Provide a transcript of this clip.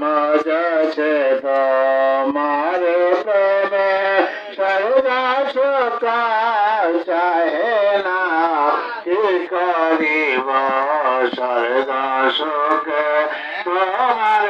মজছে তোমার প্রেমে সর্বা সকাল চাহে না কি করিব সর্বা সুখে তোমার